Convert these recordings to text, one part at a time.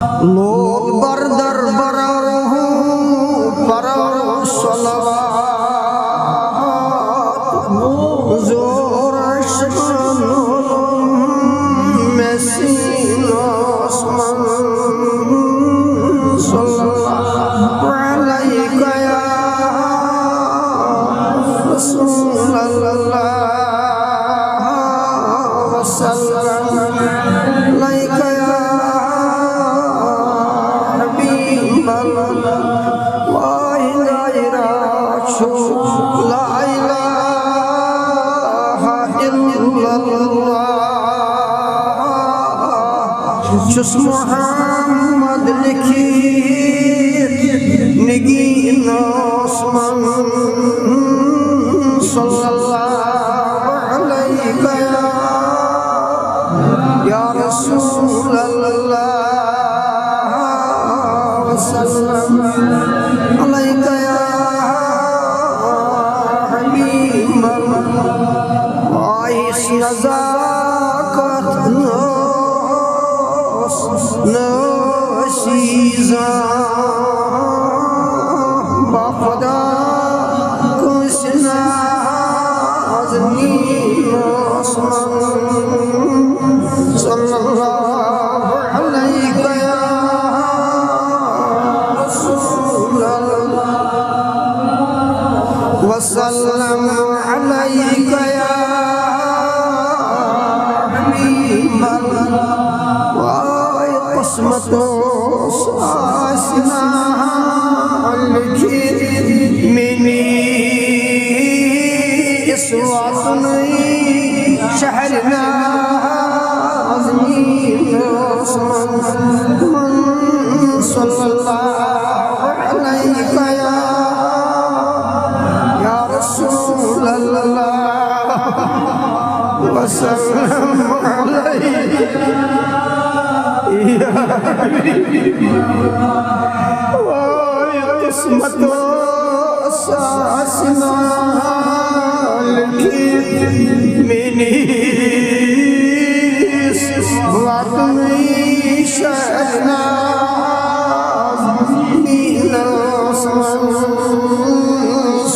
लोग बरदर बरहू परम सलवात जोर में सीनोस्मन सल्लल्लाहु अलैहि या रसूलल्लाह वसल्लम अलैहि या जुस मोहम्मद लिखी निगीन ओस्मान सल्लल्लाहु अलैहि या रसूलल्लाह वसल्लम अलैहि या हबीबल्लाह आइस नज़ाकत नशीज़ा बाखुदा कुछ नाज़नी ओस्मान सल्लल्लाहु अलैहि या रसूलल्लाह वसल्लम अलैहि या हबीबल्लाह किस्मतों आसना लिखी मिनी इस वातनी शहरना सल्लल्लाहु अलैहि या रसूलल्लाह वसल्लम अलैहि किस्मतों सासना लिखी मिनी वातनी शहना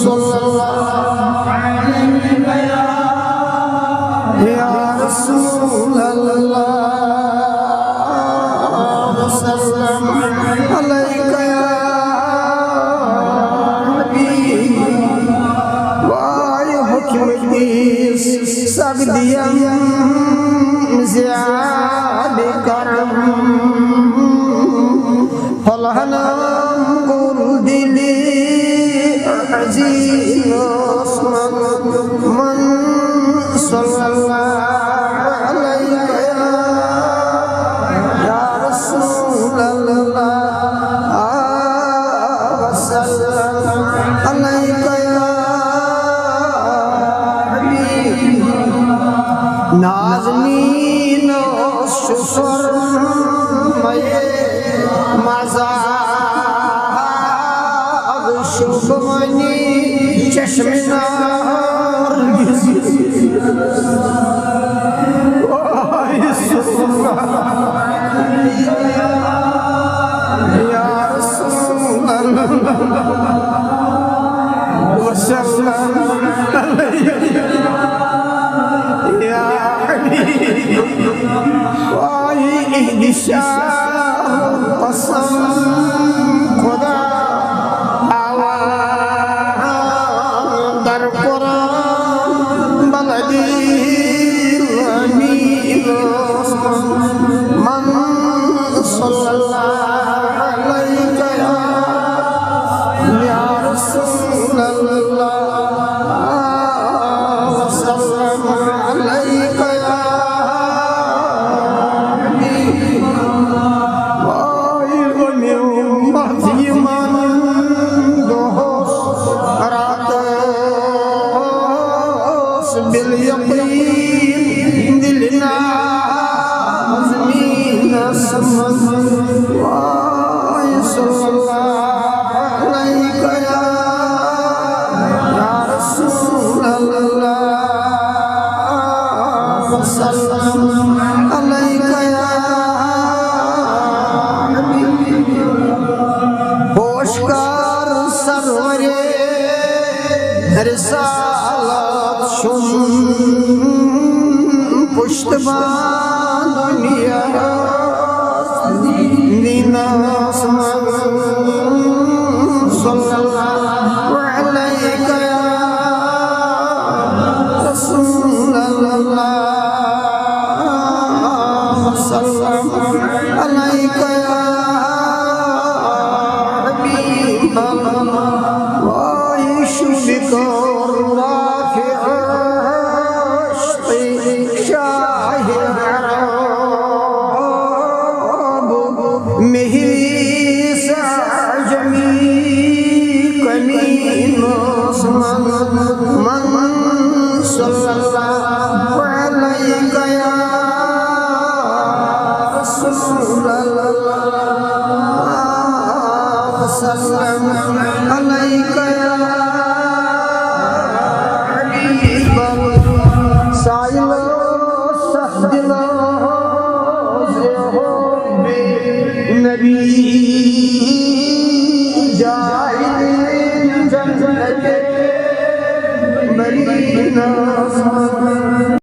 सल्लल्लाहु अलैहि या रसूलल्लाह वसल्लम अलैहि या हबीब वाय हुक्म की सगदियम ज़ियाद करम फलहनम गुल दिली अजीज मन सल्लल्लाहु अलैहि या रसूलल्लाह वसल्लम अलैहि या हबीब नाज़नीन शुक्र मये मज़ाग शुभमनी चश्मिनार या रसूलल्लाह वसल्लम अलैहि या हबीब वाई इहदिशा कसम खुदा आवा दर कुरान बलदी मन सल्लल्लाहु अलैहि या रसूलल्लाह वसल्लम अलैहि या हबीब वाई मज़ीमान दोस रात बिल यकीन दिलना समझ risalat şun puştban dünya dinasman sallallahu aleyke ya Resulallah sallallahu aleyke ya بكر رافع عشقي شاهد عرب مهري سعجمي كمين من صلى الله عليك يا رسول الله وسلم عليك يا नबी जाए जन्नत मदीना